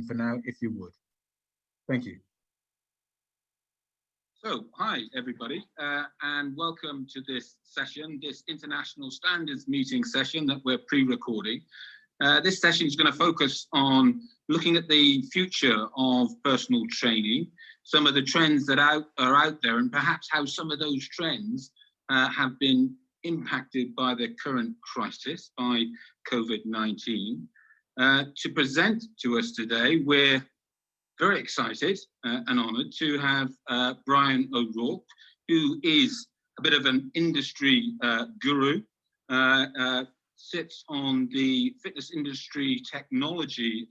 for now, if you would. Thank you. So, hi everybody, and welcome to this session, this International Standards Meeting session that we're pre-recording. This session is going to focus on looking at the future of personal training, some of the trends that are out there, and perhaps how some of those trends have been impacted by the current crisis, by COVID-19. To present to us today, we're very excited and honoured to have Bryan O'Rourke, who is a bit of an industry guru, sits on the Fitness Industry Technology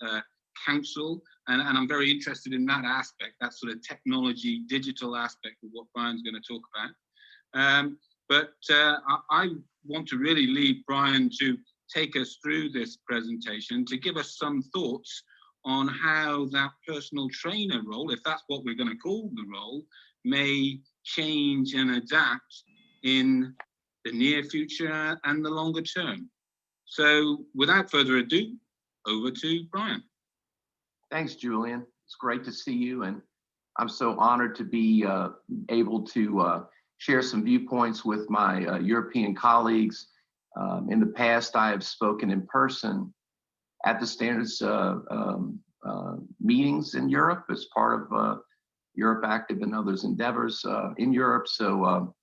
Council, and I'm very interested in that aspect, that sort of technology, digital aspect of what Bryan's going to talk about. But I want to really leave Bryan to take us through this presentation, to give us some thoughts on how that personal trainer role, if that's what we're going to call the role, may change and adapt in the near future and the longer term. So without further ado, over to Bryan. Thanks, Julian. It's great to see you, and I'm so honored to be able to share some viewpoints with my European colleagues. In the past, I have spoken in person at the standards meetings in Europe as part of Europe Active and others endeavors in Europe. So,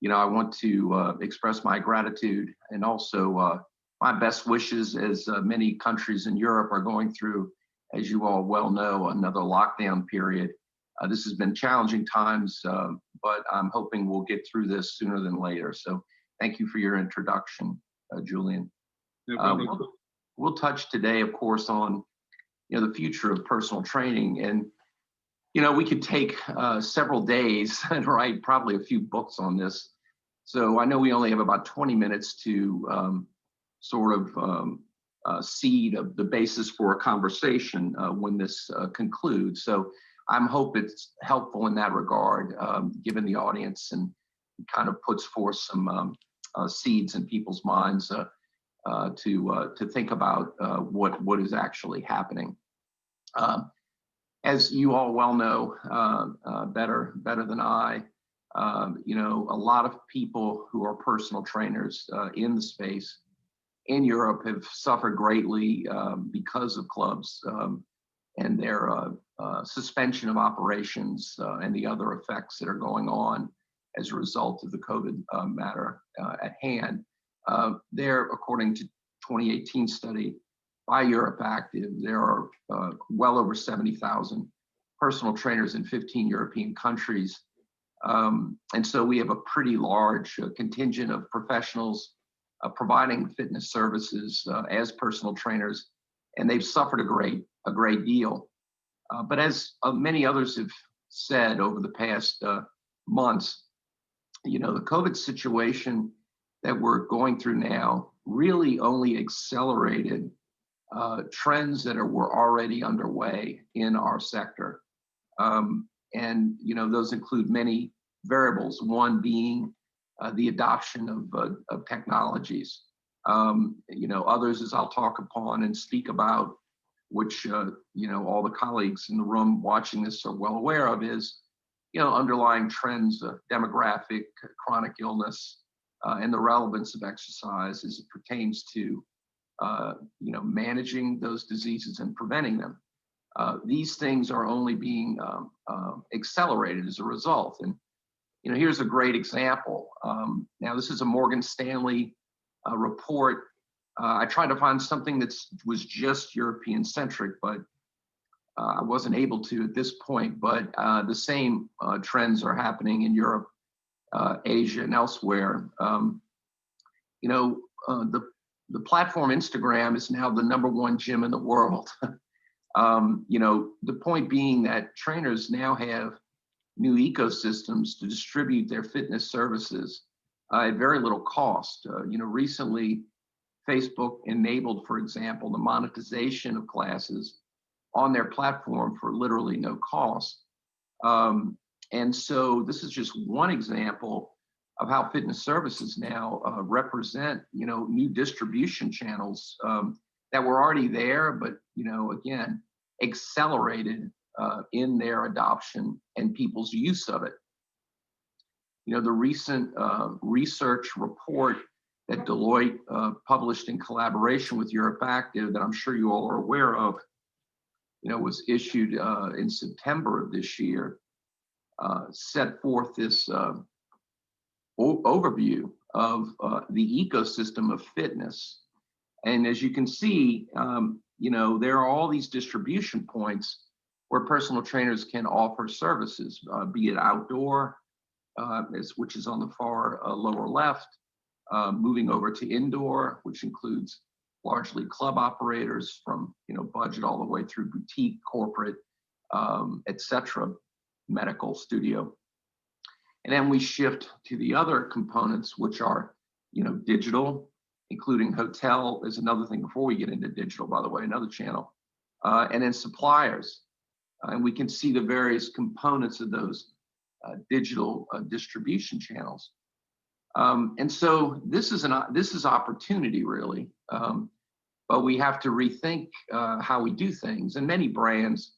you know, I want to express my gratitude and also my best wishes as many countries in Europe are going through, as you all well know, another lockdown period. This has been challenging times, but I'm hoping we'll get through this sooner than later. So thank you for your introduction, Julian. No problem. We'll touch today, of course, on the future of personal training, and we could take several days and write probably a few books on this. So I know we only have about 20 minutes to seed the basis for a conversation when this concludes. So I hope it's helpful in that regard, given the audience, and kind of puts forth some seeds in people's minds to think about what is actually happening. As you all well know, better than I, a lot of people who are personal trainers in the space in Europe have suffered greatly because of clubs and their suspension of operations and the other effects that are going on as a result of the COVID matter at hand. There, according to 2018 study by Europe Active, there are well over 70,000 personal trainers in 15 European countries. And so we have a pretty large contingent of professionals providing fitness services as personal trainers, and they've suffered a great deal. But as many others have said over the past months, the COVID situation that we're going through now really only accelerated trends that were already underway in our sector. And those include many variables, one being the adoption of technologies. Others, as I'll talk upon and speak about, which all the colleagues in the room watching this are well aware of, is underlying trends of demographic, chronic illness, and the relevance of exercise as it pertains to managing those diseases and preventing them. These things are only being accelerated as a result. And here's a great example. Now, this is a Morgan Stanley report. I tried to find something that was just European centric, but I wasn't able to at this point. But the same trends are happening in Europe, Asia, and elsewhere. The platform Instagram is now the #1 gym in the world. The point being that trainers now have new ecosystems to distribute their fitness services at very little cost. Recently, Facebook enabled, for example, the monetization of classes on their platform for literally no cost. And so this is just one example of how fitness services now represent, new distribution channels that were already there, but, again, accelerated in their adoption and people's use of it. You know, the recent research report that Deloitte published in collaboration with Europe Active, that I'm sure you all are aware of, you know, was issued in September of this year, set forth this overview of the ecosystem of fitness. And as you can see, you know, there are all these distribution points where personal trainers can offer services, be it outdoor, which is on the far lower left, moving over to indoor, which includes largely club operators from, you know, budget all the way through boutique, corporate, etc., medical studio. And then we shift to the other components, which are, you know, digital, including hotel is another thing before we get into digital, by the way, another channel, and then suppliers. And we can see the various components of those digital distribution channels. And so this is opportunity, really, but we have to rethink how we do things. And many brands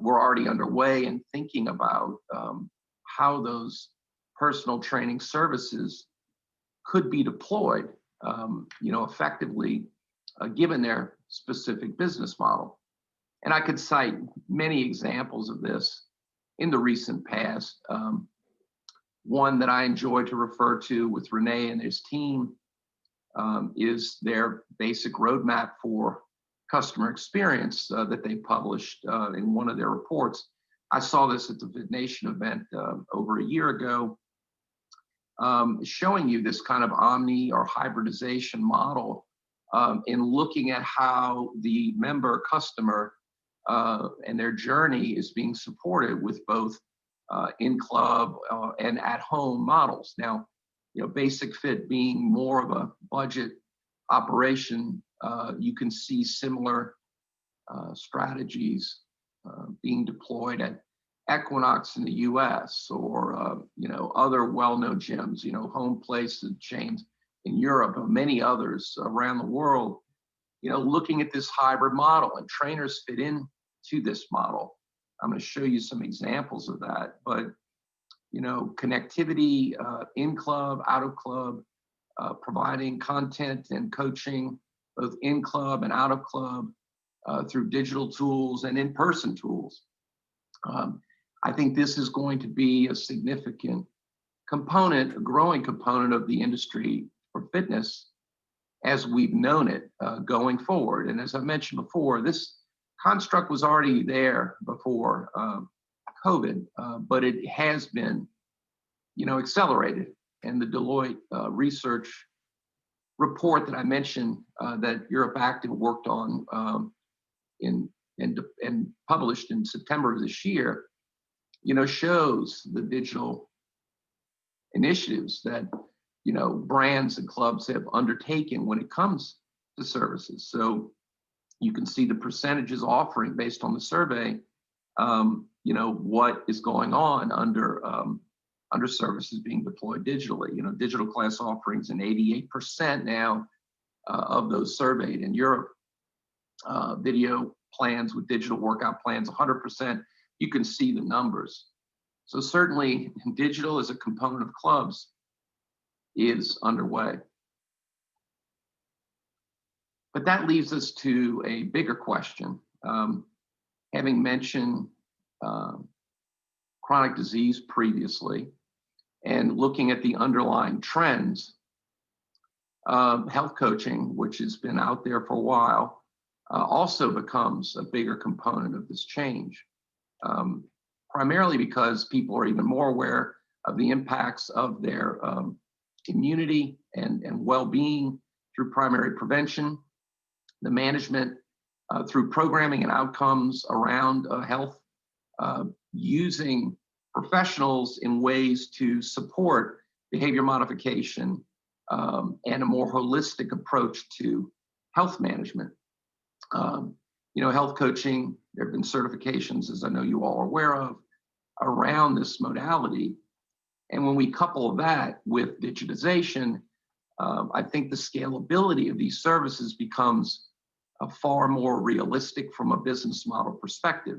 were already underway in thinking about how those personal training services could be deployed, you know, effectively, given their specific business model. And I could cite many examples of this in the recent past. One that I enjoy to refer to with Renee and his team is their basic roadmap for customer experience that they published in one of their reports. I saw this at the VidNation event over a year ago, showing you this kind of omni or hybridization model in looking at how the member customer and their journey is being supported with both in-club and at-home models. Now, you know, Basic Fit being more of a budget operation, you can see similar strategies being deployed at Equinox in the US, or you know, other well-known gyms, you know, Home Place and chains in Europe, and many others around the world, you know, looking at this hybrid model, and trainers fit in to this model. I'm going to show you some examples of that, but, you know, connectivity in club, out of club, providing content and coaching, both in club and out of club, through digital tools and in-person tools. I think this is going to be a significant component, a growing component of the industry for fitness as we've known it going forward. And as I mentioned before, this construct was already there before COVID, but it has been, you know, accelerated. And the Deloitte research report that I mentioned that Europe Active worked on and published in September of this year, you know, shows the digital initiatives that, you know, brands and clubs have undertaken when it comes to services. So you can see the percentages offering based on the survey, you know, what is going on under services being deployed digitally. You know, digital class offerings in 88% now of those surveyed in Europe. Video plans with digital workout plans, 100%. You can see the numbers. So certainly digital as a component of clubs is underway. But that leads us to a bigger question. Having mentioned chronic disease previously and looking at the underlying trends, health coaching, which has been out there for a while, also becomes a bigger component of this change, primarily because people are even more aware of the impacts of their immunity and well-being through primary prevention, the management through programming and outcomes around health, using professionals in ways to support behavior modification and a more holistic approach to health management. You know, health coaching, there have been certifications, as I know you all are aware of, around this modality. And when we couple that with digitization, I think the scalability of these services becomes far more realistic from a business model perspective.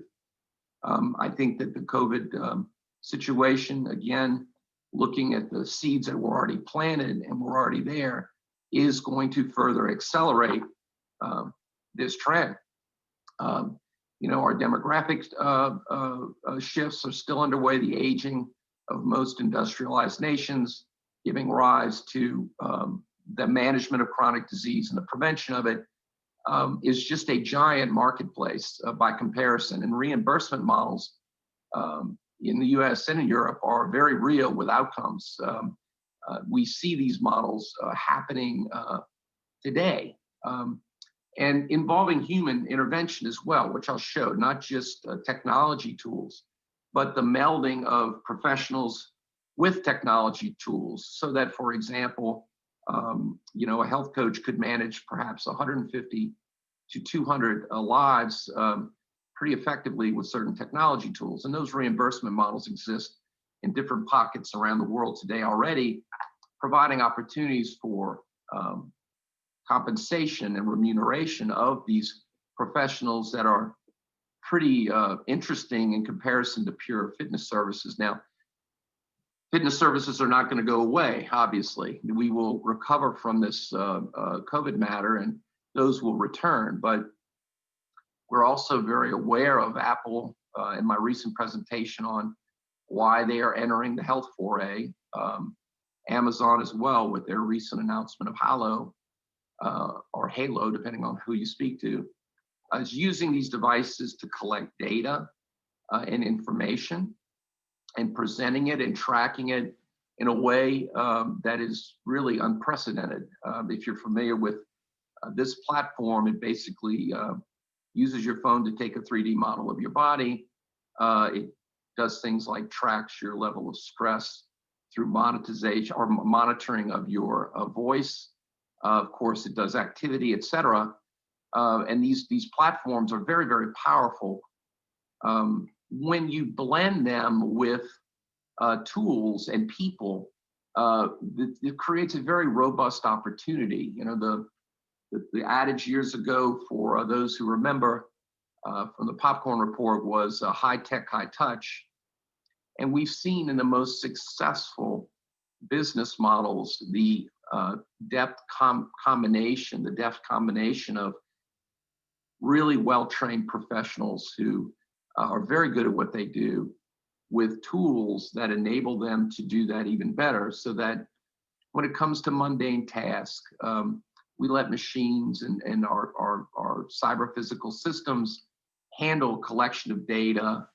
I think that the COVID situation, again, looking at the seeds that were already planted and were already there, is going to further accelerate this trend. Our demographic shifts are still underway. The aging of most industrialized nations, giving rise to the management of chronic disease and the prevention of it, is just a giant marketplace by comparison. And reimbursement models in the US and in Europe are very real with outcomes. We see these models happening today, and involving human intervention as well, which I'll show, not just technology tools, but the melding of professionals with technology tools, so that, for example, a health coach could manage perhaps 150 to 200 lives pretty effectively with certain technology tools. And those reimbursement models exist in different pockets around the world today already, providing opportunities for compensation and remuneration of these professionals that are pretty interesting in comparison to pure fitness services. Now, fitness services are not going to go away, obviously. We will recover from this COVID matter, and those will return. But we're also very aware of Apple in my recent presentation on why they are entering the health foray. Amazon as well, with their recent announcement of Halo, or Halo, depending on who you speak to, is using these devices to collect data and information and presenting it and tracking it in a way that is really unprecedented. If you're familiar with this platform, it basically uses your phone to take a 3D model of your body. It does things like tracks your level of stress through monetization or monitoring of your voice. Of course, it does activity, etc. And these platforms are very, very powerful. When you blend them with tools and people, it creates a very robust opportunity. The adage years ago, for those who remember from the Popcorn Report, was high tech, high touch. And we've seen in the most successful business models the deft combination of really well-trained professionals who are very good at what they do, with tools that enable them to do that even better, so that when it comes to mundane tasks, we let machines and our cyber physical systems handle collection of data,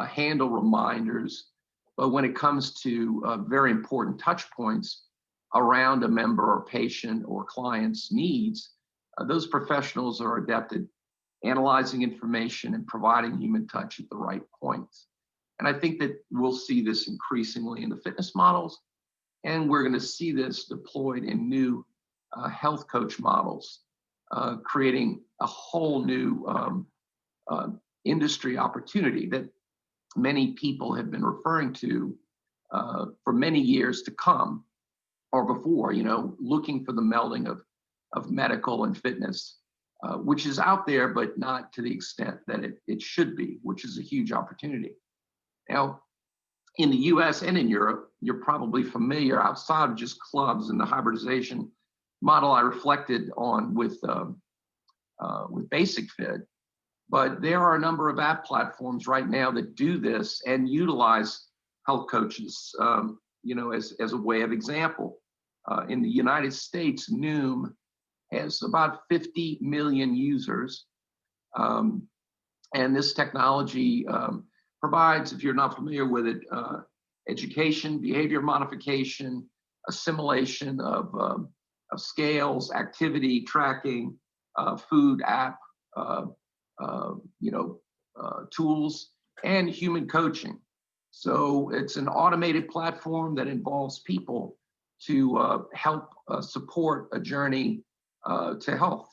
handle reminders. But when it comes to very important touch points around a member or patient or client's needs, those professionals are adept at analyzing information and providing human touch at the right points. And I think that we'll see this increasingly in the fitness models, and we're going to see this deployed in new health coach models, creating a whole new industry opportunity that many people have been referring to for many years to come, or before, looking for the melding of medical and fitness, which is out there, but not to the extent that it should be, which is a huge opportunity. Now, in the US and in Europe, you're probably familiar, outside of just clubs and the hybridization model I reflected on with Basic Fit, but there are a number of app platforms right now that do this and utilize health coaches, as a way of example. In the United States, Noom has about 50 million users, and this technology provides, if you're not familiar with it, education, behavior modification, assimilation of scales, activity tracking, food app, tools, and human coaching. So it's an automated platform that involves people to help support a journey to health.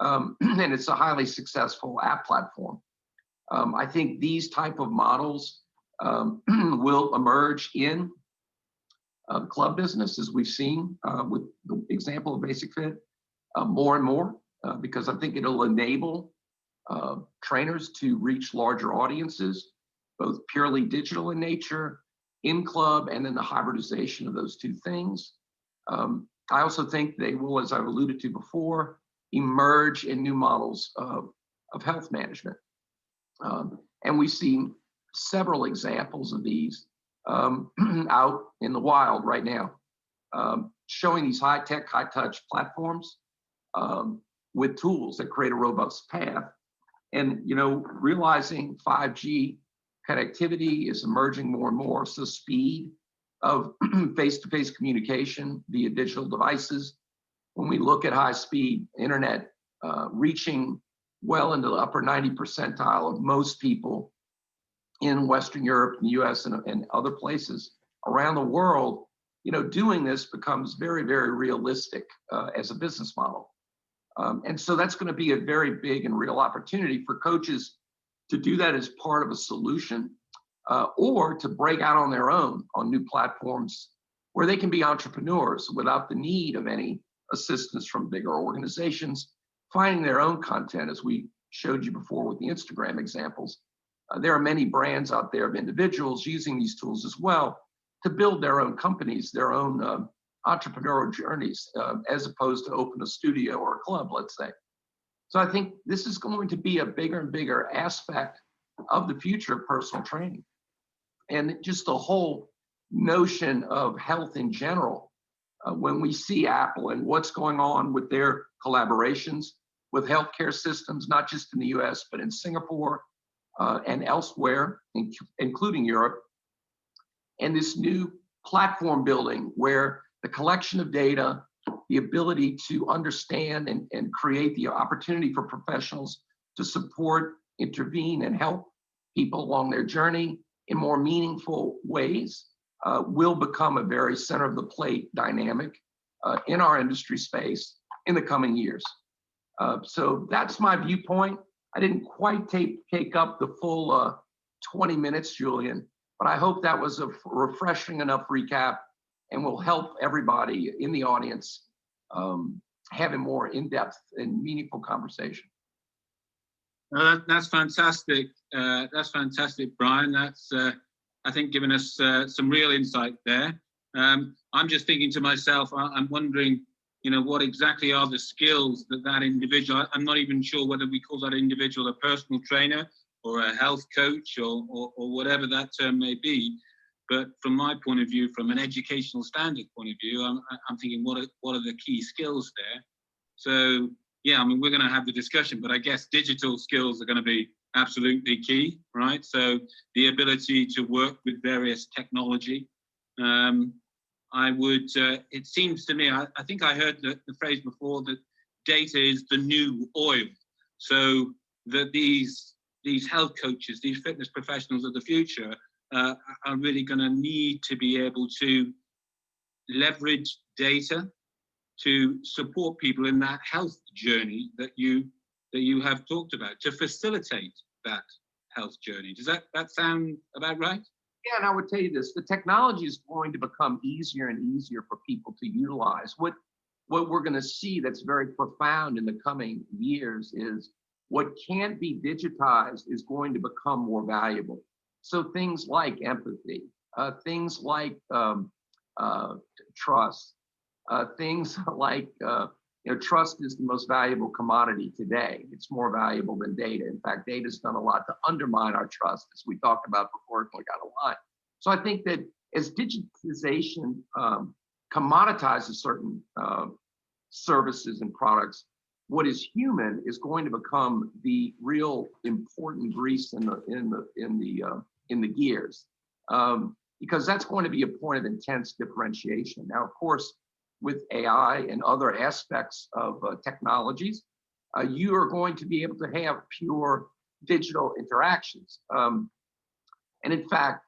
And it's a highly successful app platform. I think these type of models will emerge in club business, as we've seen with the example of Basic Fit, more and more. because I think it'll enable trainers to reach larger audiences, both purely digital in nature, in club, and then the hybridization of those two things. I also think they will, as I've alluded to before, emerge in new models of health management. And we've seen several examples of these out in the wild right now, showing these high-tech, high-touch platforms with tools that create a robust path. And, you know, realizing 5G connectivity is emerging more and more, so speed of face-to-face communication via digital devices. When we look at high-speed internet reaching well into the upper 90 percentile of most people in Western Europe, the US, and other places around the world, you know, doing this becomes very, very realistic as a business model. And so that's going to be a very big and real opportunity for coaches to do that as part of a solution, or to break out on their own on new platforms where they can be entrepreneurs without the need of any assistance from bigger organizations, finding their own content, as we showed you before with the Instagram examples. There are many brands out there of individuals using these tools as well to build their own companies, their own entrepreneurial journeys, as opposed to open a studio or a club, let's say. So I think this is going to be a bigger and bigger aspect of the future of personal training. And just the whole notion of health in general, when we see Apple and what's going on with their collaborations with healthcare systems, not just in the US, but in Singapore and elsewhere, including Europe, and this new platform building where the collection of data, the ability to understand and create the opportunity for professionals to support, intervene, and help people along their journey in more meaningful ways will become a very center of the plate dynamic in our industry space in the coming years. So that's my viewpoint. I didn't quite take up the full 20 minutes, Julian, but I hope that was a refreshing enough recap and will help everybody in the audience have a more in-depth and meaningful conversation. That's fantastic. That's fantastic, Bryan. That's, I think, given us some real insight there. I'm just thinking to myself, I'm wondering, you know, what exactly are the skills that individual, I'm not even sure whether we call that individual a personal trainer or a health coach or whatever that term may be. But from my point of view, from an educational standard point of view, I'm thinking, what are the key skills there? So, yeah, I mean, we're going to have the discussion, but I guess digital skills are going to be absolutely key, right? So the ability to work with various technology. I would, it seems to me, I think I heard the phrase before that data is the new oil. So that these health coaches, these fitness professionals of the future are really going to need to be able to leverage data to support people in that health journey that you have talked about, to facilitate that health journey. Does that sound about right? Yeah, and I would tell you this, the technology is going to become easier and easier for people to utilize. What we're going to see that's very profound in the coming years is what can't be digitized is going to become more valuable. So things like empathy, things like trust, things like, trust is the most valuable commodity today. It's more valuable than data. In fact, data's done a lot to undermine our trust, as we talked about before, and we got a lot. So I think that as digitization commoditizes certain services and products, what is human is going to become the real important grease in the gears, because that's going to be a point of intense differentiation. Now, of course, with AI and other aspects of technologies, you are going to be able to have pure digital interactions. And in fact,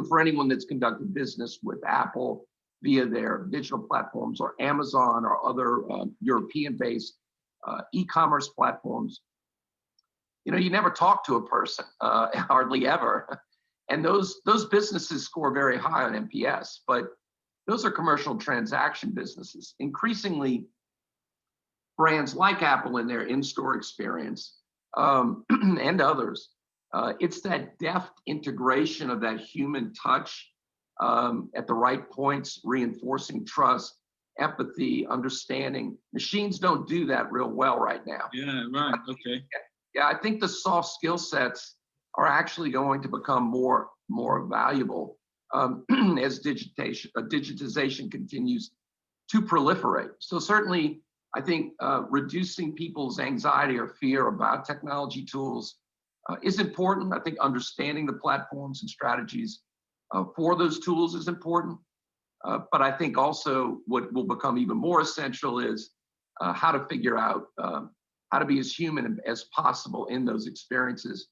for anyone that's conducted business with Apple via their digital platforms or Amazon or other European-based e-commerce platforms, you never talk to a person, hardly ever. And those businesses score very high on NPS, but those are commercial transaction businesses. Increasingly, brands like Apple in their in-store experience, and others. It's that deft integration of that human touch at the right points, reinforcing trust, empathy, understanding. Machines don't do that real well right now. Yeah, right. Okay. Yeah, I think the soft skill sets are actually going to become more valuable as digitization continues to proliferate. So certainly, I think reducing people's anxiety or fear about technology tools is important. I think understanding the platforms and strategies for those tools is important. But I think also what will become even more essential is how to figure out how to be as human as possible in those experiences.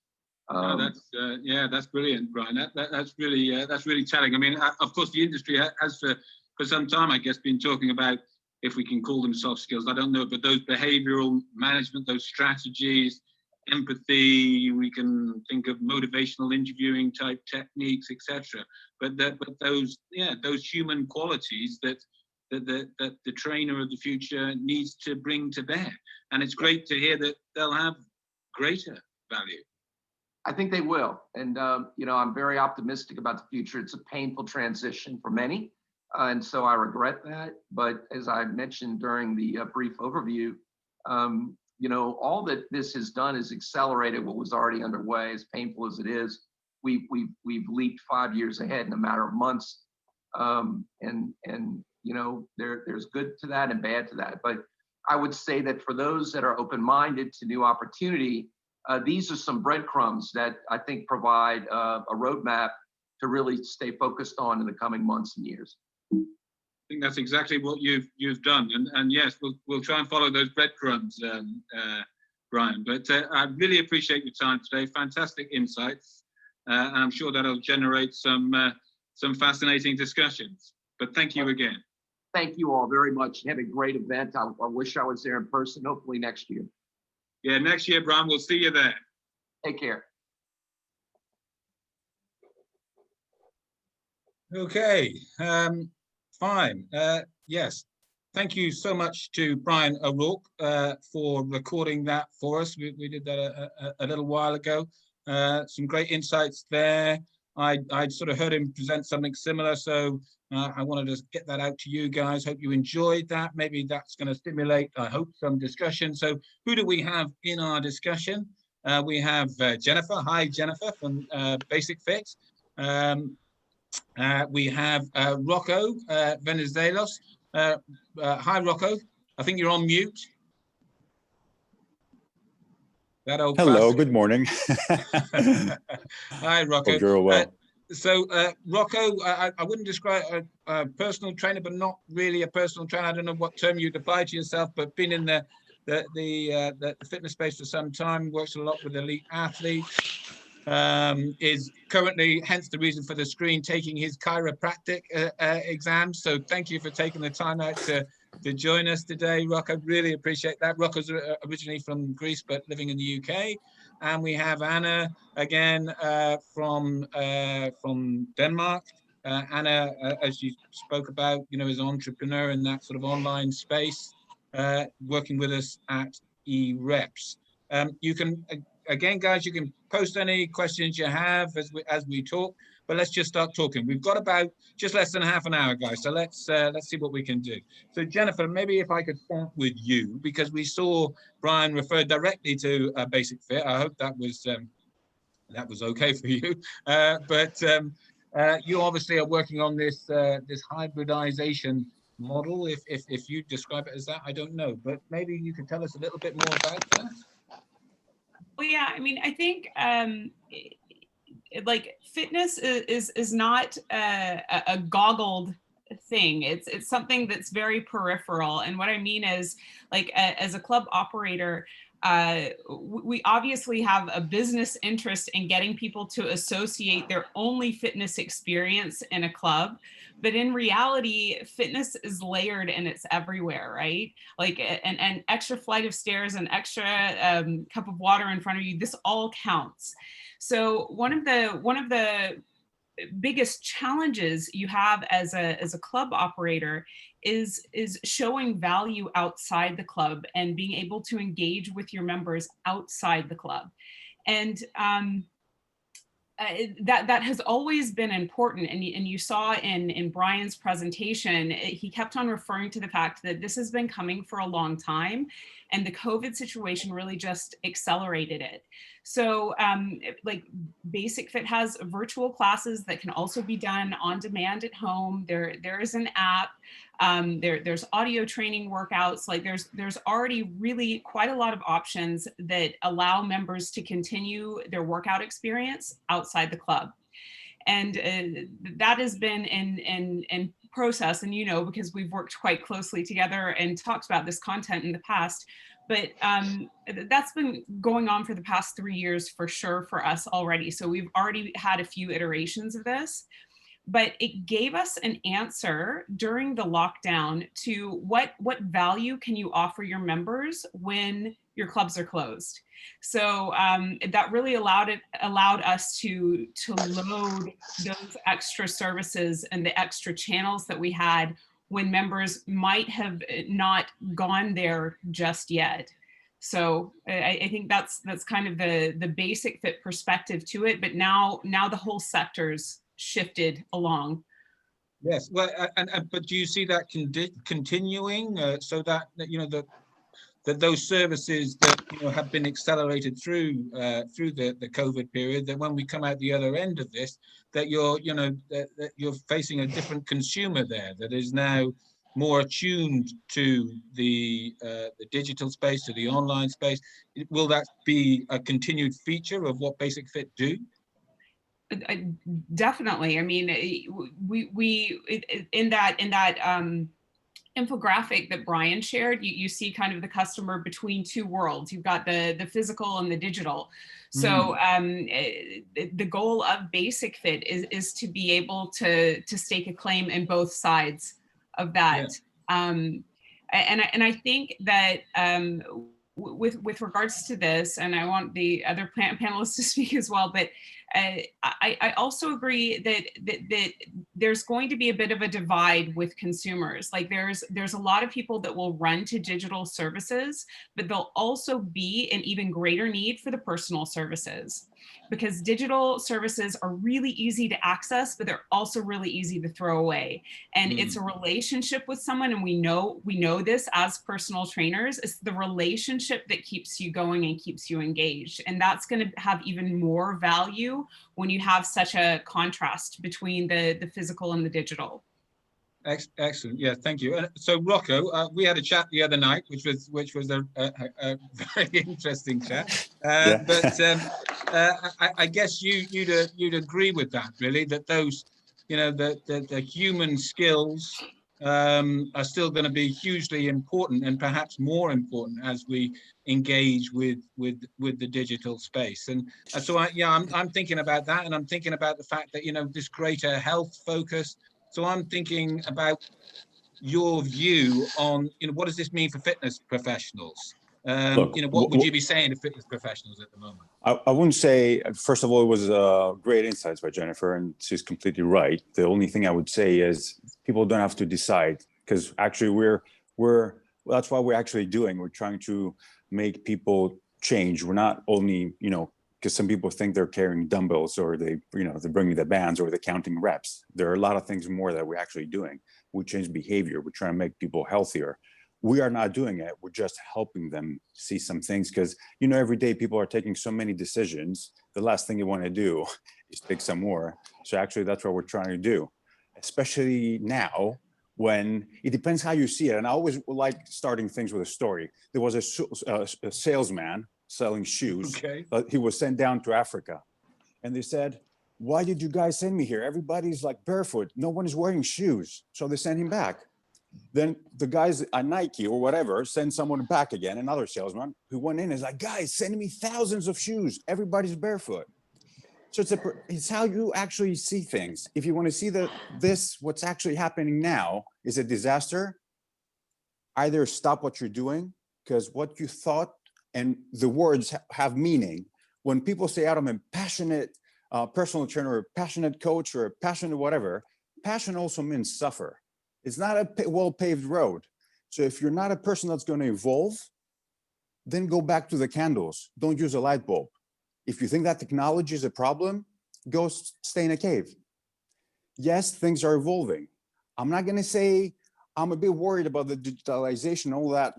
That's brilliant, Bryan. That's really telling. I mean, of course, the industry has for some time, I guess, been talking about, if we can call them soft skills, I don't know, but those behavioral management, those strategies, empathy, we can think of motivational interviewing type techniques, etc. But those human qualities that the trainer of the future needs to bring to bear. And it's great to hear that they'll have greater value. I think they will. And, I'm very optimistic about the future. It's a painful transition for many. And so I regret that. But as I mentioned during the brief overview, all that this has done is accelerated what was already underway. As painful as it is, we've leaped 5 years ahead in a matter of months. There's good to that and bad to that. But I would say that for those that are open-minded to new opportunity, these are some breadcrumbs that I think provide a roadmap to really stay focused on in the coming months and years. I think that's exactly what you've done, and yes, we'll try and follow those breadcrumbs, Bryan. But I really appreciate your time today. Fantastic insights, and I'm sure that'll generate some fascinating discussions. But thank you again. Thank you all very much. Had a great event. I wish I was there in person. Hopefully next year. Yeah, next year, Bryan. We'll see you there. Take care. Okay. Fine. Yes. Thank you so much to Bryan O'Rourke for recording that for us. We did that a little while ago. Some great insights there. I'd sort of heard him present something similar, so I wanted to get that out to you guys. Hope you enjoyed that. Maybe that's going to stimulate, I hope, some discussion. So who do we have in our discussion? We have Jennifer. Hi, Jennifer from Basic Fit. We have Rocco Venizelos. Hi, Rocco. I think you're on mute. That old Hello, classic. good morning. Hi, Rocco. Hope you're well. Rocco, I wouldn't describe a personal trainer, but not really a personal trainer. I don't know what term you'd apply to yourself, but been in the fitness space for some time, works a lot with elite athletes. Is currently, hence the reason for the screen, taking his chiropractic exam. So thank you for taking the time out to join us today, Rocco. Really appreciate that. Rocco's originally from Greece, but living in the UK. And we have Anna again from Denmark. Anna, as you spoke about, is an entrepreneur in that sort of online space, working with us at EREPS. You can, again, guys, you can post any questions you have as we talk, but let's just start talking. We've got about just less than half an hour, guys, so let's see what we can do. So Jennifer, maybe if I could start with you, because we saw Bryan refer directly to Basic Fit. I hope that was okay for you. But you obviously are working on this hybridization model. If you describe it as that, I don't know, but maybe you could tell us a little bit more about that. Well, yeah, I mean, I think like fitness is not a goggled thing. It's something that's very peripheral. And what I mean is, like, as a club operator, we obviously have a business interest in getting people to associate their only fitness experience in a club. But in reality, fitness is layered and it's everywhere, right? Like an extra flight of stairs, an extra cup of water in front of you, this all counts. So one of the biggest challenges you have as a club operator is showing value outside the club and being able to engage with your members outside the club. And that has always been important. And you saw in Bryan's presentation, he kept on referring to the fact that this has been coming for a long time, and the COVID situation really just accelerated it. So like Basic Fit has virtual classes that can also be done on demand at home. There is an app. There's audio training workouts. Like there's already really quite a lot of options that allow members to continue their workout experience outside the club. And that has been in process, and because we've worked quite closely together and talked about this content in the past, but that's been going on for the past 3 years for sure for us already. So we've already had a few iterations of this, but it gave us an answer during the lockdown to what value can you offer your members when your clubs are closed. So that really allowed us to load those extra services and the extra channels that we had when members might have not gone there just yet. So I think that's kind of the Basic Fit perspective to it. But now the whole sector's shifted along. Yes, well, but do you see that continuing so that that those services that have been accelerated through the COVID period, that when we come out the other end of this, that that you're facing a different consumer there that is now more attuned to the digital space, to the online space? Will that be a continued feature of what Basic Fit do? Definitely. I mean, we in that infographic that Bryan shared, you see kind of the customer between two worlds. You've got the physical and the digital. So the goal of Basic Fit is to be able to stake a claim in both sides of that. Yeah. And I think that with regards to this, and I want the other panelists to speak as well, but I also agree that there's going to be a bit of a divide with consumers. Like there's a lot of people that will run to digital services, but there'll also be an even greater need for the personal services, because digital services are really easy to access, but they're also really easy to throw away. And it's a relationship with someone, and we know this as personal trainers. It's the relationship that keeps you going and keeps you engaged. And that's going to have even more value when you have such a contrast between the physical and the digital. Excellent. Yeah, thank you. So Rocco, we had a chat the other night, which was a very interesting chat. Yeah. But I guess you'd agree with that, really, that those the human skills are still going to be hugely important, and perhaps more important as we engage with the digital space. And so I'm thinking about that, and I'm thinking about the fact that this greater health focus. So I'm thinking about your view on what does this mean for fitness professionals? Look, what would you be saying to fitness professionals at the moment? I wouldn't say, first of all, it was great insights by Jennifer, and she's completely right. The only thing I would say is people don't have to decide, because actually that's what we're actually doing. We're trying to make people change. We're not only, because some people think they're carrying dumbbells, or they're bringing the bands, or they're counting reps. There are a lot of things more that we're actually doing. We change behavior. We're trying to make people healthier. We are not doing it. We're just helping them see some things, because every day people are taking so many decisions. The last thing you want to do is take some more. So actually, that's what we're trying to do, especially now when it depends how you see it. And I always like starting things with a story. There was a salesman selling shoes. Okay. He was sent down to Africa, and they said, "Why did you guys send me here? Everybody's like barefoot. No one is wearing shoes." So they sent him back. Then the guys at Nike or whatever send someone back again, another salesman who went in and is like, "Guys, send me thousands of shoes. Everybody's barefoot." So it's how you actually see things. If you want to see what's actually happening now is a disaster, either stop what you're doing, because what you thought and the words have meaning. When people say, "I'm a passionate personal trainer or a passionate coach or a passionate whatever, passion also means suffer. It's not a well-paved road. So if you're not a person that's going to evolve, then go back to the candles. Don't use a light bulb. If you think that technology is a problem, go stay in a cave. Yes, things are evolving. I'm not going to say I'm a bit worried about the digitalization, all that,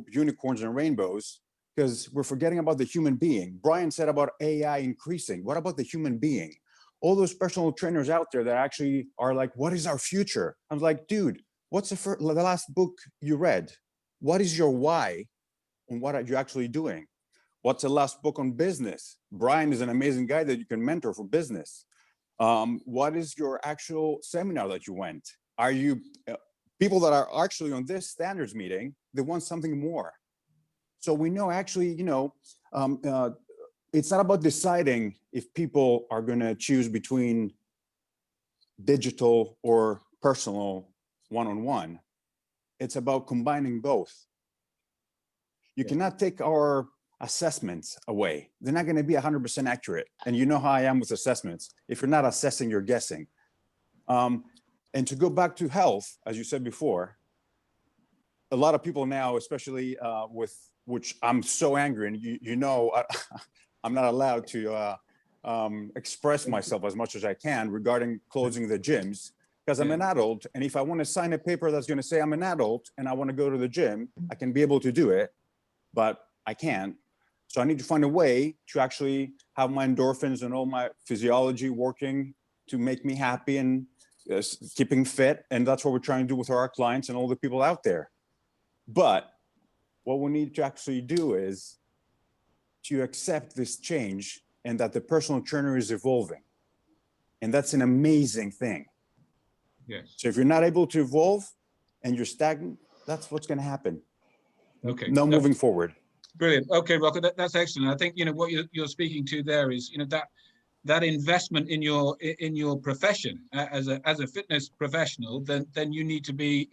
unicorns and rainbows, because we're forgetting about the human being. Bryan said about AI increasing. What about the human being? All those personal trainers out there that actually are like, what is our future? I'm like, dude, what's the last book you read? What is your why? And what are you actually doing? What's the last book on business? Bryan is an amazing guy that you can mentor for business. What is your actual seminar that you went? Are you people that are actually on this standards meeting, they want something more. So we know actually, it's not about deciding if people are going to choose between digital or personal one-on-one. It's about combining both. You cannot take our assessments away. They're not going to be 100% accurate. And you know how I am with assessments. If you're not assessing, you're guessing. And to go back to health, as you said before, a lot of people now, especially with which I'm so angry, and I'm not allowed to express myself as much as I can regarding closing the gyms, because I'm an adult. And if I want to sign a paper that's going to say I'm an adult and I want to go to the gym, I can be able to do it, but I can't. So I need to find a way to actually have my endorphins and all my physiology working to make me happy and keeping fit. And that's what we're trying to do with our clients and all the people out there. But what we need to actually do is to accept this change and that the personal trainer is evolving. And that's an amazing thing. Yes. So if you're not able to evolve and you're stagnant, that's what's going to happen. Okay. No moving forward. Brilliant. Okay, Rocco, that's excellent. I think what you're speaking to there is that investment in your profession as a fitness professional. Then you need to be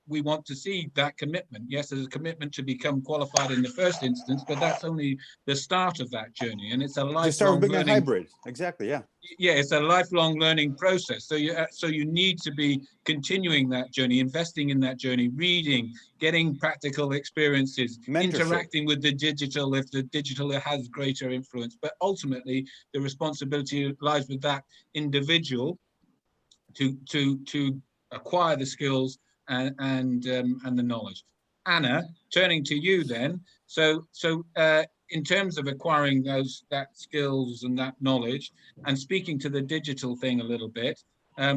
we want to see that commitment. Yes, there's a commitment to become qualified in the first instance, but that's only the start of that journey, and it's a lifelong learning. Hybrid. Exactly. Yeah. Yeah, it's a lifelong learning process. So you need to be continuing that journey, investing in that journey, reading, getting practical experiences, interacting with the digital if the digital has greater influence. But ultimately, the responsibility lies with that individual to acquire the skills and the knowledge. Anna, turning to you then. So in terms of acquiring that skills and that knowledge, and speaking to the digital thing a little bit,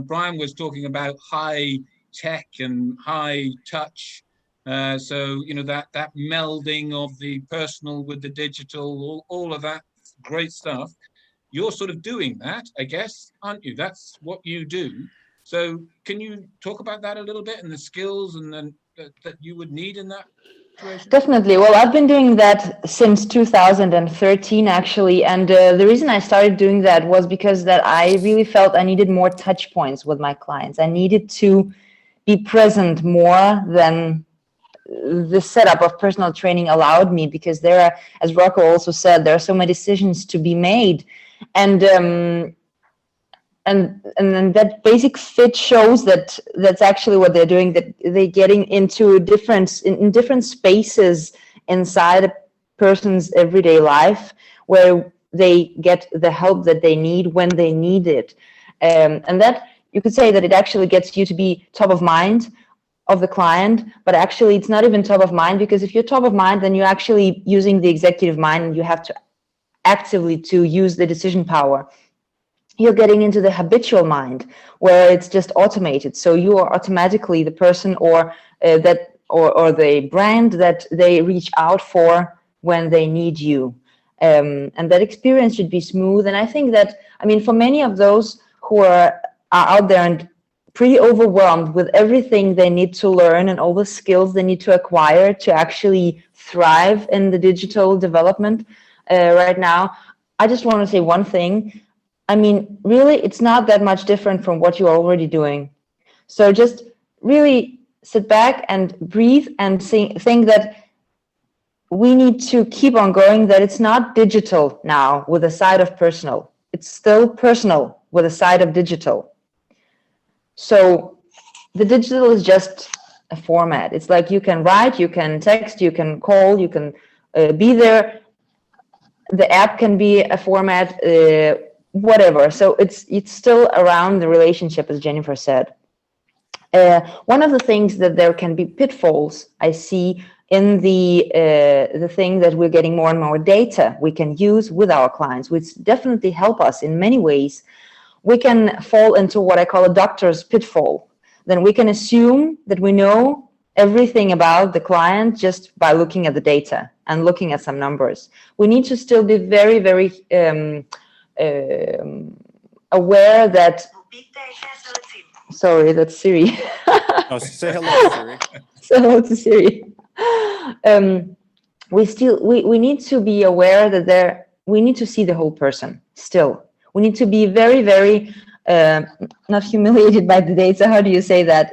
Bryan was talking about high tech and high touch. So that melding of the personal with the digital, all of that great stuff. You're sort of doing that, I guess, aren't you? That's what you do. So can you talk about that a little bit and the skills and then that you would need in that situation? Definitely. Well, I've been doing that since 2013, actually. And the reason I started doing that was because that I really felt I needed more touch points with my clients. I needed to be present more than the setup of personal training allowed me, because there are, as Rocco also said, there are so many decisions to be made. And then that basic fit shows that that's actually what they're doing, that they're getting into different spaces inside a person's everyday life where they get the help that they need when they need it. And that, you could say that it actually gets you to be top of mind of the client, but actually it's not even top of mind, because if you're top of mind, then you're actually using the executive mind and you have to actively to use the decision power. You're getting into the habitual mind where it's just automated. So you are automatically the person or the brand that they reach out for when they need you. And that experience should be smooth. And I think that, for many of those who are out there and pretty overwhelmed with everything they need to learn and all the skills they need to acquire to actually thrive in the digital development right now, I just want to say one thing. Really, it's not that much different from what you're already doing. So just really sit back and breathe and think that we need to keep on going, that it's not digital now with a side of personal. it's still personal with a side of digital. So the digital is just a format. It's like you can write, you can text, you can call, you can be there. The app can be a format, whatever. So it's still around the relationship, as Jennifer said. One of the things that there can be pitfalls I see in the thing that we're getting more and more data we can use with our clients, which definitely help us in many ways. We can fall into what I call a doctor's pitfall. Then we can assume that we know everything about the client just by looking at the data and looking at some numbers. We need to still be very, very aware that. Sorry, that's Siri. No, say hello, Siri. Say hello to Siri. We need to be aware that we need to see the whole person still. We need to be very, very not humiliated by the data. How do you say that?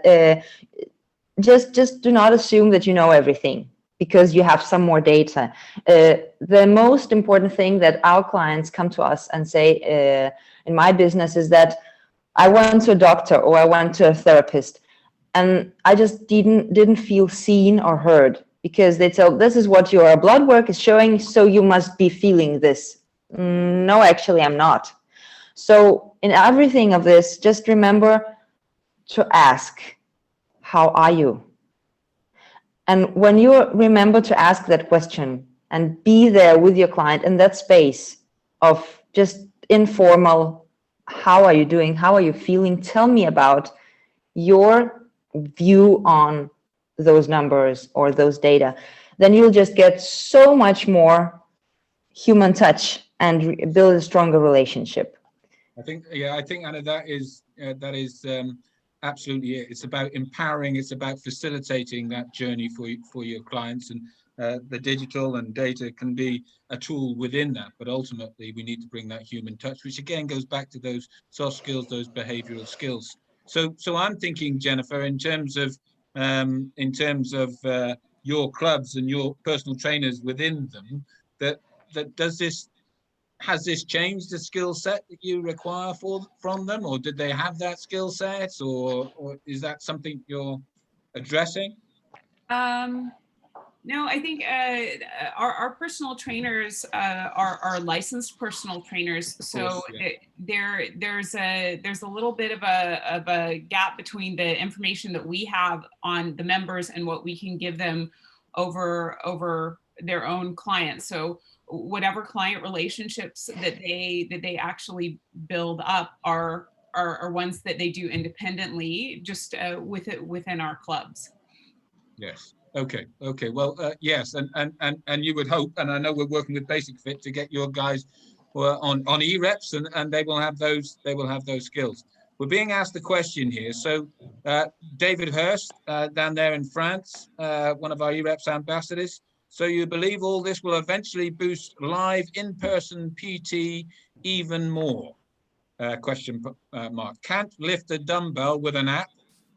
Just do not assume that you know everything because you have some more data. The most important thing that our clients come to us and say in my business is that I went to a doctor or I went to a therapist and I just didn't feel seen or heard, because they tell, this is what your blood work is showing, so you must be feeling this. No, actually, I'm not. So in everything of this, just remember to ask, how are you? And when you remember to ask that question and be there with your client in that space of just informal, how are you doing? How are you feeling? Tell me about your view on those numbers or those data. Then you'll just get so much more human touch and build a stronger relationship. I think Anna, that is absolutely it. It's about empowering. It's about facilitating that journey for your clients, and the digital and data can be a tool within that. But ultimately, we need to bring that human touch, which again goes back to those soft skills, those behavioural skills. So I'm thinking, Jennifer, in terms of your clubs and your personal trainers within them, that has this changed the skill set that you require from them, or did they have that skill set, or is that something you're addressing? No, I think our personal trainers are licensed personal trainers, so there's a little bit of a gap between the information that we have on the members and what we can give them over their own clients. So whatever client relationships that they actually build up are ones that they do independently, just within our clubs. Yes. Okay. Well, yes, and you would hope, and I know we're working with Basic Fit to get your guys on EREPS, and they will have those skills. We're being asked the question here. So David Hurst down there in France, one of our EREPS ambassadors. So you believe all this will eventually boost live in-person PT even more? Question mark. Can't lift a dumbbell with an app.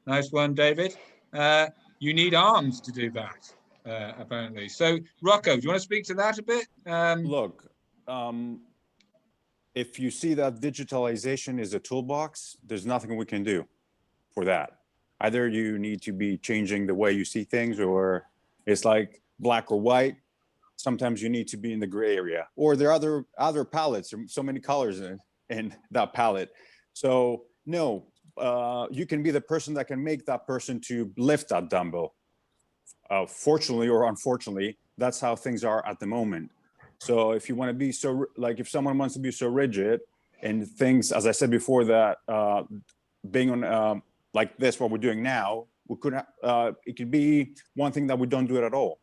Nice one, David. You need arms to do that, apparently. So, Rocco, do you want to speak to that a bit? Look, if you see that digitalization is a toolbox, there's nothing we can do for that. Either you need to be changing the way you see things, or it's like black or white. Sometimes you need to be in the gray area, or there are other palettes, or so many colors in that palette. So no, you can be the person that can make that person to lift that dumbbell. Fortunately or unfortunately, that's how things are at the moment. So if you want to be if someone wants to be so rigid and things, as I said before, that being on like this, what we're doing now, we could it could be one thing that we don't do it at all.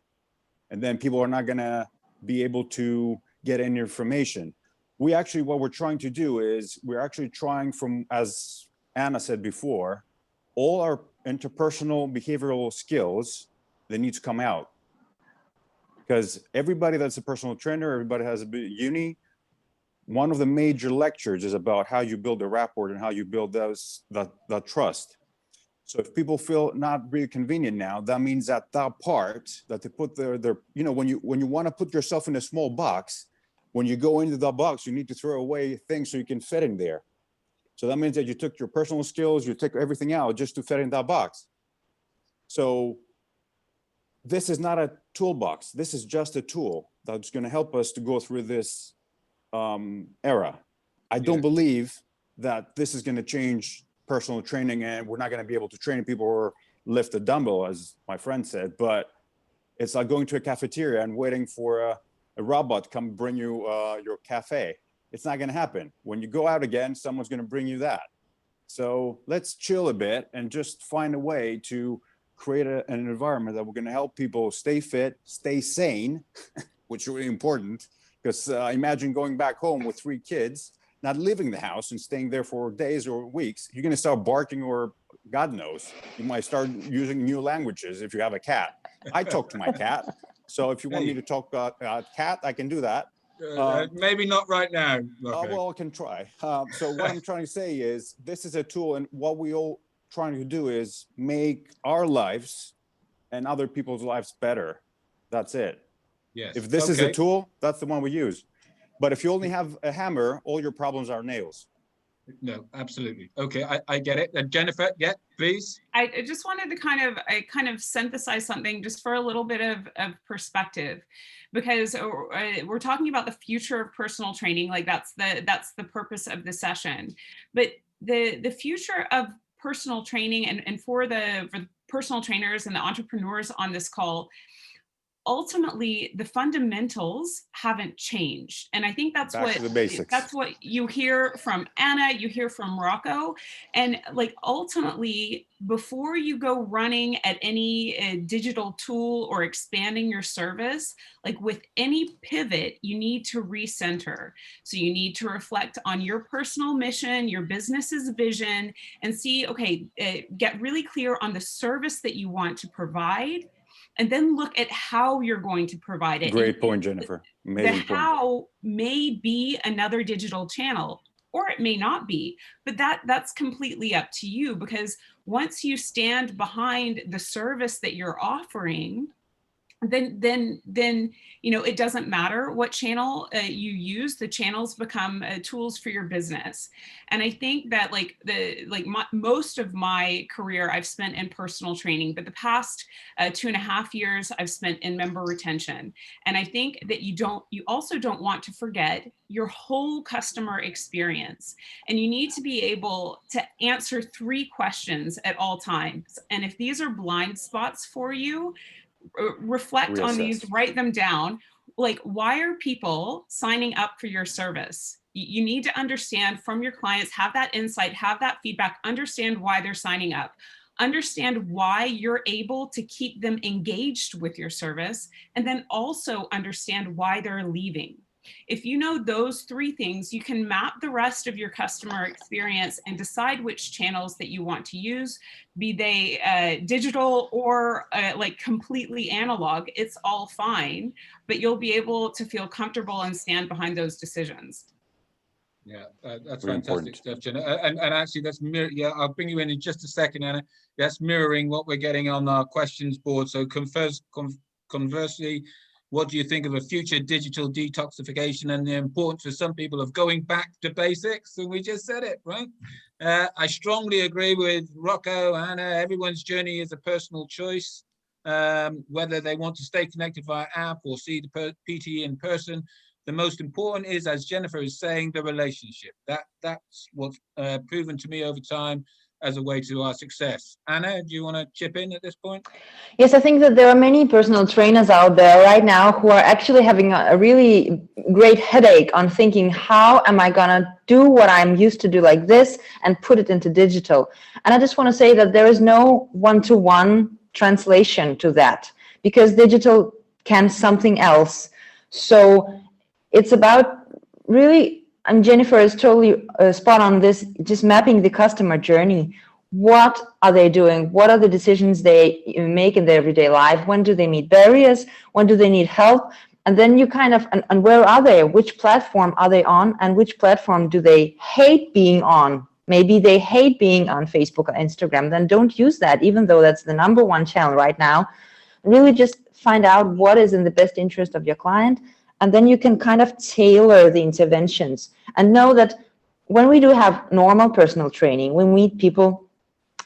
And then people are not going to be able to get any information. What we're trying to do is we're actually trying from, as Anna said before, all our interpersonal behavioral skills, they need to come out. Because everybody that's a personal trainer, everybody has a uni, one of the major lectures is about how you build a rapport and how you build that trust. So if people feel not really convenient now, that means that part that they put their when you want to put yourself in a small box, When you go into the box, you need to throw away things so you can fit in there. So that means that you took your personal skills, you took everything out just to fit in that box. So this is not a toolbox. This is just a tool that's going to help us to go through this era. I don't believe that this is going to change personal training, and we're not going to be able to train people or lift a dumbbell, as my friend said, but it's like going to a cafeteria and waiting for a robot to come bring you your cafe. It's not going to happen. When you go out again, someone's going to bring you that. So let's chill a bit and just find a way to create an environment that we're going to help people stay fit, stay sane, which is really important, because imagine going back home with 3 kids, not leaving the house and staying there for days or weeks. You're going to start barking, or God knows, you might start using new languages if you have a cat. I talk to my cat. So if you want me to talk about cat, I can do that. Maybe not right now. Well, I can try. So what I'm trying to say is this is a tool, and what we all trying to do is make our lives and other people's lives better. That's it. Yes. If this is a tool, that's the one we use. But if you only have a hammer, all your problems are nails. No, absolutely. Okay, I get it. And Jennifer, yeah, please. I just wanted to kind of synthesize something just for a little bit of perspective, because we're talking about the future of personal training. Like that's the purpose of the session. But the future of personal training and for the personal trainers and the entrepreneurs on this call, ultimately the fundamentals haven't changed. And I think that's what you hear from Anna, you hear from Rocco. And like ultimately, before you go running at any digital tool or expanding your service, like with any pivot, you need to recenter. So you need to reflect on your personal mission, your business's vision, and see, okay, get really clear on the service that you want to provide, and then look at how you're going to provide it. Great point, Jennifer. Amazing the how may be another digital channel, or it may not be, but that's completely up to you, because once you stand behind the service that you're offering, then it doesn't matter what channel you use. The channels become tools for your business. And I think that most of my career I've spent in personal training, but the past 2.5 years I've spent in member retention. And I think that you also don't want to forget your whole customer experience. And you need to be able to answer 3 questions at all times. And if these are blind spots for you, reflect on these, write them down. Like, why are people signing up for your service? You need to understand from your clients, have that insight, have that feedback, understand why they're signing up, understand why you're able to keep them engaged with your service, and then also understand why they're leaving. If you know those 3 things, you can map the rest of your customer experience and decide which channels that you want to use, be they digital or like completely analog. It's all fine, but you'll be able to feel comfortable and stand behind those decisions. Yeah, that's fantastic stuff, Jenna. And actually, that's I'll bring you in just a second, Anna. That's mirroring what we're getting on our questions board. So conversely, what do you think of a future digital detoxification and the importance for some people of going back to basics? And we just said it, right? I strongly agree with Rocco, Anna. Everyone's journey is a personal choice, whether they want to stay connected via app or see the PT in person. The most important is, as Jennifer is saying, the relationship. That's what's proven to me over time as a way to our success. Anna, do you want to chip in at this point? Yes, I think that there are many personal trainers out there right now who are actually having a really great headache on thinking, how am I gonna do what I'm used to do like this and put it into digital? And I just want to say that there is no one-to-one translation to that, because digital can something else. So it's about really, and Jennifer is totally spot on this, just mapping the customer journey. What are they doing? What are the decisions they make in their everyday life? When do they meet barriers? When do they need help? And then you kind of, and where are they? Which platform are they on? And which platform do they hate being on? Maybe they hate being on Facebook or Instagram. Then don't use that, even though that's the #1 channel right now. Really just find out what is in the best interest of your client, And then you can kind of tailor the interventions and know that when we do have normal personal training, we meet people,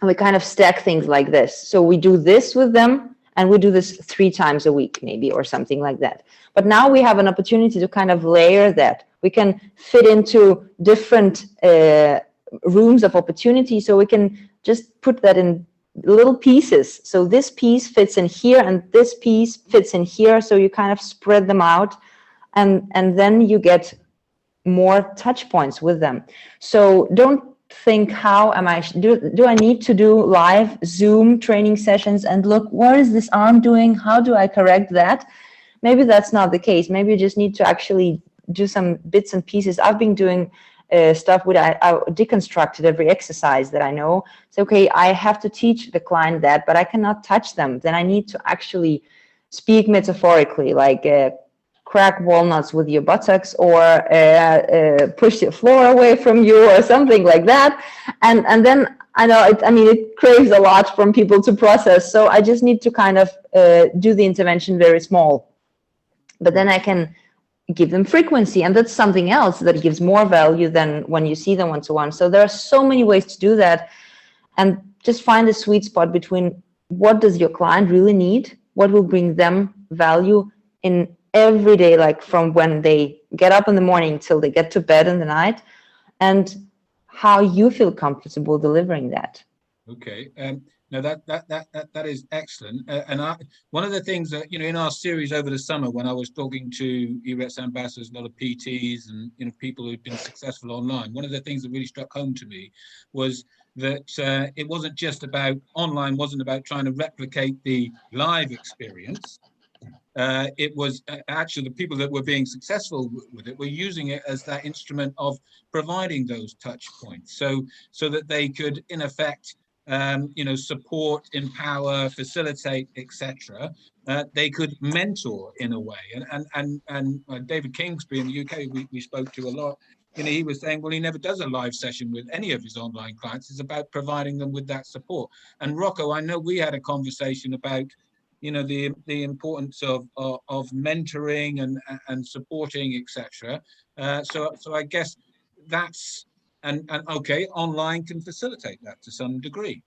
we kind of stack things like this. So we do this with them and we do this 3 times a week maybe, or something like that. But now we have an opportunity to kind of layer that. We can fit into different rooms of opportunity, so we can just put that in little pieces. So this piece fits in here and this piece fits in here. So you kind of spread them out, and then you get more touch points with them. So don't think, how am I, do I need to do live Zoom training sessions and look, what is this arm doing? How do I correct that? Maybe that's not the case. Maybe you just need to actually do some bits and pieces. I've been doing stuff with, I deconstructed every exercise that I know. So, okay, I have to teach the client that, but I cannot touch them. Then I need to actually speak metaphorically, like crack walnuts with your buttocks, or push the floor away from you, or something like that. And then I know, it craves a lot from people to process. So I just need to kind of do the intervention very small. But then I can give them frequency, and that's something else that gives more value than when you see them one-to-one. So there are so many ways to do that, and just find the sweet spot between what does your client really need, what will bring them value in every day, like from when they get up in the morning till they get to bed in the night, and how you feel comfortable delivering that. Okay. No, that is excellent. And one of the things that, in our series over the summer, when I was talking to EREPS ambassadors, a lot of PTs and, people who've been successful online, one of the things that really struck home to me was that it wasn't just about online, wasn't about trying to replicate the live experience. It was actually the people that were being successful with it were using it as that instrument of providing those touch points, so that they could, in effect, support, empower, facilitate, etc. They could mentor in a way. And David Kingsbury in the UK, we spoke to a lot. He was saying, well, he never does a live session with any of his online clients. It's about providing them with that support. And Rocco, I know we had a conversation about, the importance of mentoring and supporting, etc. So I guess that's. And okay, online can facilitate that to some degree.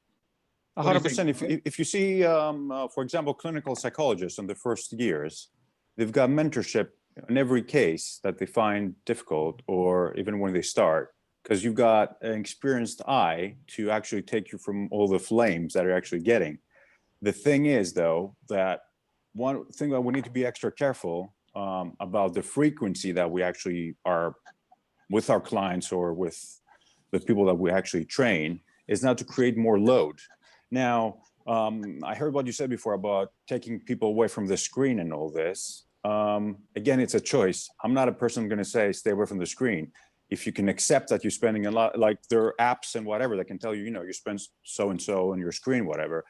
100%. If you see, for example, clinical psychologists in the first years, they've got mentorship in every case that they find difficult, or even when they start, because you've got an experienced eye to actually take you from all the flames that are actually getting. The thing is, though, that one thing that we need to be extra careful about the frequency that we actually are with our clients or with the people that we actually train, is not to create more load. Now, I heard what you said before about taking people away from the screen and all this. Again, it's a choice. I'm not a person going to say stay away from the screen. If you can accept that you're spending a lot, like there are apps and whatever that can tell you, you spend so-and-so on your screen, whatever.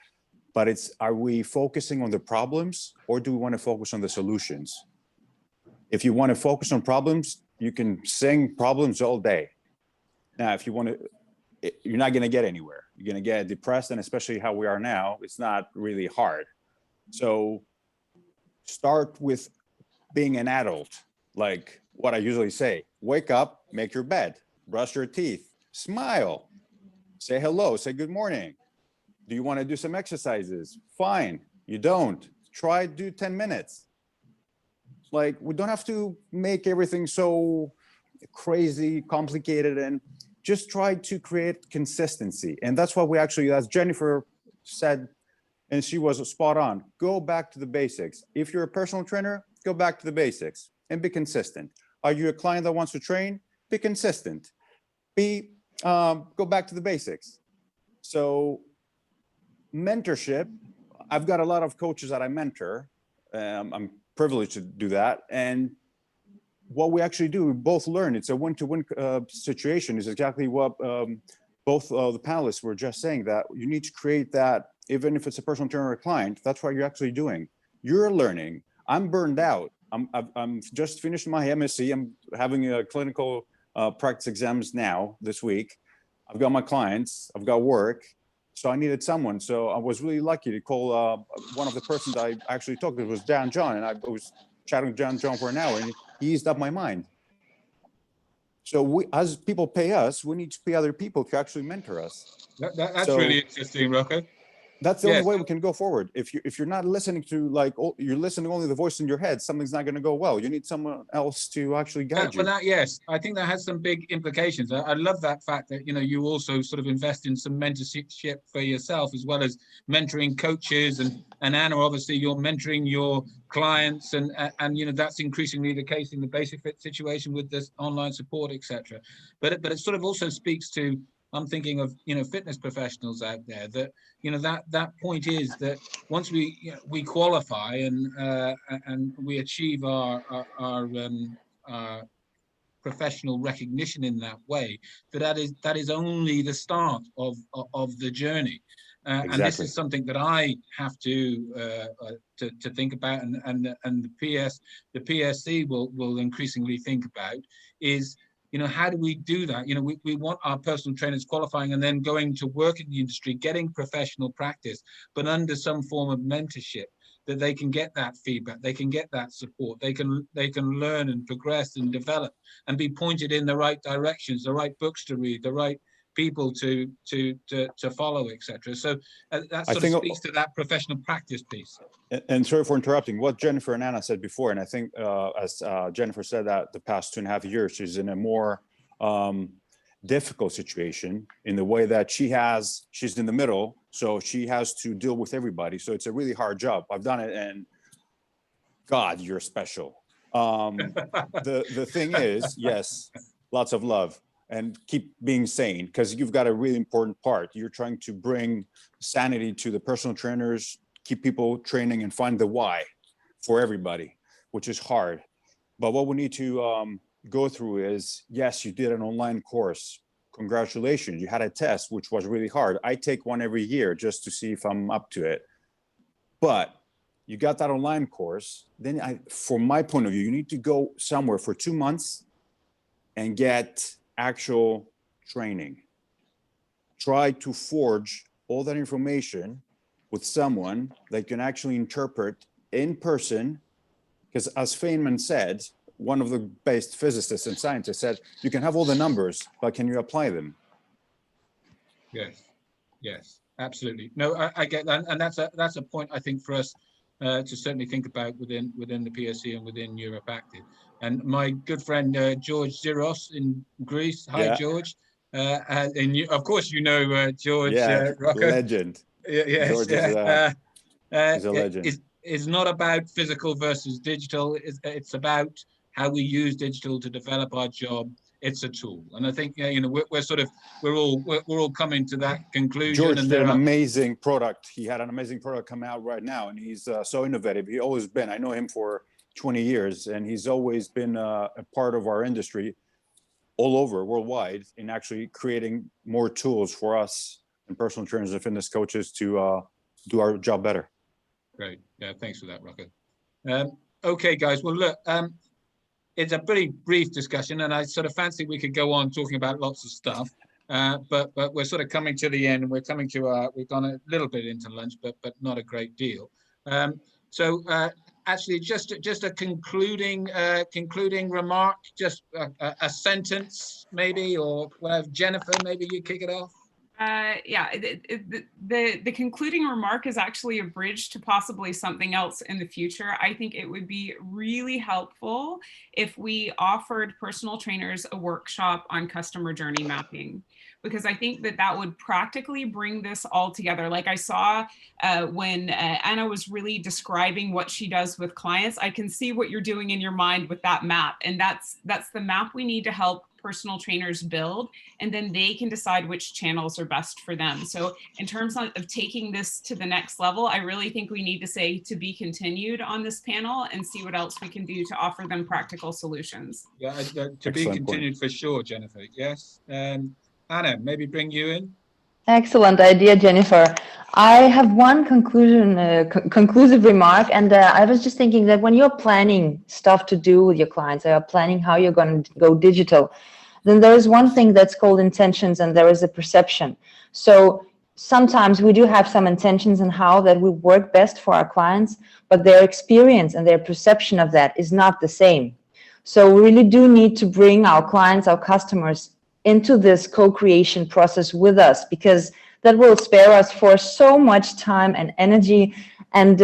But are we focusing on the problems, or do we want to focus on the solutions? If you want to focus on problems, you can sing problems all day. Now, if you want to, you're not going to get anywhere. You're going to get depressed, and especially how we are now, it's not really hard. So start with being an adult, like what I usually say: wake up, make your bed, brush your teeth, smile, say hello, say good morning. Do you want to do some exercises? Fine. You don't. Try do 10 minutes. Like, we don't have to make everything so crazy, complicated, and just try to create consistency. And that's what we actually, as Jennifer said, and she was spot on, go back to the basics. If you're a personal trainer, go back to the basics and be consistent. Are you a client that wants to train? Be consistent. Go back to the basics. So mentorship, I've got a lot of coaches that I mentor. I'm privileged to do that. And what we actually do, we both learn. It's a win-to-win situation. Is exactly what both the panelists were just saying, that you need to create that, even if it's a personal trainer or a client, that's what you're actually doing. You're learning. I'm burned out. I'm just finished my MSc. I'm having a clinical practice exams now this week. I've got my clients. I've got work. So I needed someone. So I was really lucky to call one of the persons I actually talked to was Dan John. And I was chatting with Dan John for an hour. And eased up my mind. So we, as people pay us, we need to pay other people to actually mentor us. That's So- really interesting, Rocco. That's the Yes. only way we can go forward. If you're not listening to you're listening only to the voice in your head, something's not going to go well. You need someone else to actually guide you. Yes, I think that has some big implications. I love that fact that, you also sort of invest in some mentorship for yourself, as well as mentoring coaches, and Anna, obviously you're mentoring your clients, and that's increasingly the case in the Basic Fit situation with this online support, etc. But it sort of also speaks to, I'm thinking of, fitness professionals out there, that, that point is that once we qualify and we achieve our professional recognition in that way, that is only the start of the journey. And this is something that I have to think about, and the PSC will increasingly think about, is, how do we do that? We want our personal trainers qualifying and then going to work in the industry, getting professional practice, but under some form of mentorship, that they can get that feedback, they can get that support, they can learn and progress and develop and be pointed in the right directions, the right books to read, the right people to follow, etc. So that sort of speaks to that professional practice piece. And sorry for interrupting. What Jennifer and Anna said before, and I think as Jennifer said, that the past 2.5 years, she's in a more difficult situation in the way that she's in the middle, so she has to deal with everybody. So it's a really hard job. I've done it, and God, you're special. The thing is, yes, lots of love. And keep being sane, because you've got a really important part. You're trying to bring sanity to the personal trainers, keep people training, and find the why for everybody, which is hard. But what we need to go through is, yes, you did an online course. Congratulations. You had a test, which was really hard. I take one every year just to see if I'm up to it. But you got that online course. Then from my point of view, you need to go somewhere for 2 months and get actual training. Try to forge all that information with someone that can actually interpret in person, because as Feynman said, one of the best physicists and scientists said, you can have all the numbers, but can you apply them? Yes, absolutely. No, I get that, and that's a point I think for us to certainly think about within the PSC and within Europe Active. And my good friend George Ziros in Greece. Hi, yeah. George. And of course, George. Rocco. Legend. Yes, George is a legend. It's not about physical versus digital. It's about how we use digital to develop our job. It's a tool, and I think we're all coming to that conclusion. George and did an amazing product. He had an amazing product come out right now, and he's so innovative. He's always been. I know him for 20 years, and he's always been a part of our industry all over worldwide in actually creating more tools for us and personal trainers and fitness coaches to do our job better. Great. Yeah, thanks for that, Rocco. Okay, guys. Well, look, it's a pretty brief discussion, and I sort of fancy we could go on talking about lots of stuff. But we're sort of coming to the end, and we're coming to we've gone a little bit into lunch, but not a great deal. So actually, just a concluding remark, just a sentence maybe, or whatever. Jennifer, maybe you kick it off. Yeah, the concluding remark is actually a bridge to possibly something else in the future. I think it would be really helpful if we offered personal trainers a workshop on customer journey mapping, because I think that would practically bring this all together. Like I saw when Anna was really describing what she does with clients, I can see what you're doing in your mind with that map. And that's the map we need to help personal trainers build, and then they can decide which channels are best for them. So in terms of taking this to the next level, I really think we need to say to be continued on this panel and see what else we can do to offer them practical solutions. Yeah, to be continued for sure, Jennifer. Yes. Anna, maybe bring you in. Excellent idea, Jennifer. I have one conclusive remark, and I was just thinking that when you're planning stuff to do with your clients, or planning how you're going to go digital, then there is one thing that's called intentions, and there is a perception. So sometimes we do have some intentions in how that we work best for our clients, but their experience and their perception of that is not the same. So we really do need to bring our clients, our customers into this co-creation process with us, because that will spare us for so much time and energy and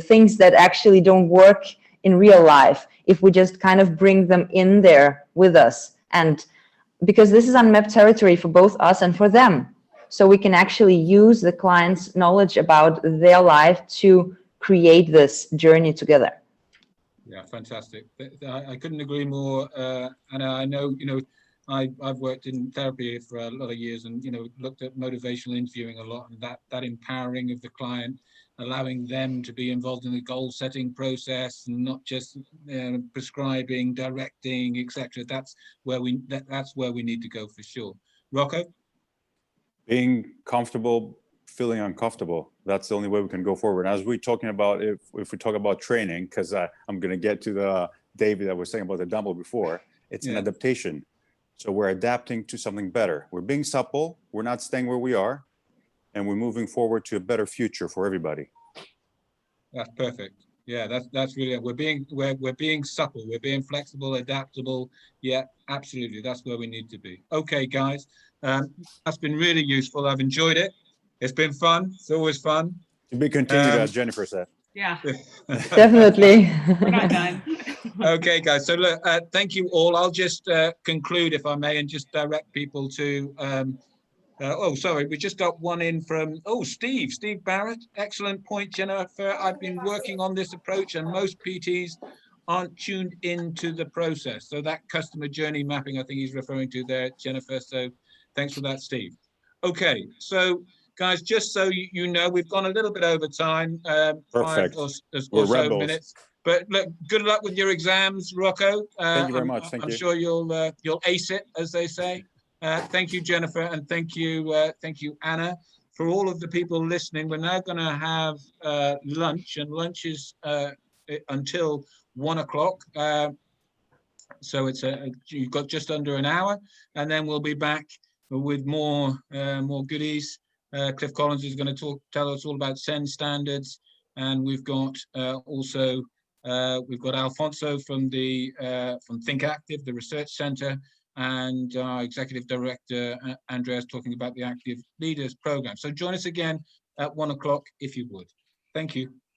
things that actually don't work in real life if we just kind of bring them in there with us. And because this is unmapped territory for both us and for them. So we can actually use the client's knowledge about their life to create this journey together. Yeah, fantastic. I couldn't agree more. And I know, I've worked in therapy for a lot of years and, looked at motivational interviewing a lot, and that empowering of the client, allowing them to be involved in the goal setting process and not just prescribing, directing, etc. That's where we need to go for sure. Rocco? Being comfortable, feeling uncomfortable. That's the only way we can go forward. As we're talking about, if we talk about training, because I'm going to get to the David that was saying about the dumbbell before, it's an adaptation. So we're adapting to something better. We're being supple. We're not staying where we are, and we're moving forward to a better future for everybody. That's perfect. Yeah, that's really, we're being supple, we're being flexible, adaptable. Yeah, absolutely. That's where we need to be. Okay, guys, that's been really useful. I've enjoyed it. It's been fun. It's always fun. To be continued, as Jennifer said. Yeah, Definitely. we're not done. Okay, guys. So look, thank you all. I'll just conclude, if I may, and just direct people to. Sorry, we just got one in from Steve Barrett. Excellent point, Jennifer. I've been working on this approach, and most PTs aren't tuned into the process. So that customer journey mapping, I think he's referring to there, Jennifer. So thanks for that, Steve. Okay, so guys, just so you know, we've gone a little bit over time, 5 or so minutes. But look, good luck with your exams, Rocco. Thank you very much. Thank you. I'm sure you'll ace it, as they say. Thank you, Jennifer, and thank you, Anna. For all of the people listening, we're now going to have lunch, and lunch is until 1 o'clock. So you've got just under an hour, and then we'll be back with more goodies. Cliff Collins is going to tell us all about SEND standards, and we've got we've got Alfonso from Think Active, the research center, and our executive director Andreas talking about the Active Leaders program. So join us again at 1 o'clock if you would. Thank you.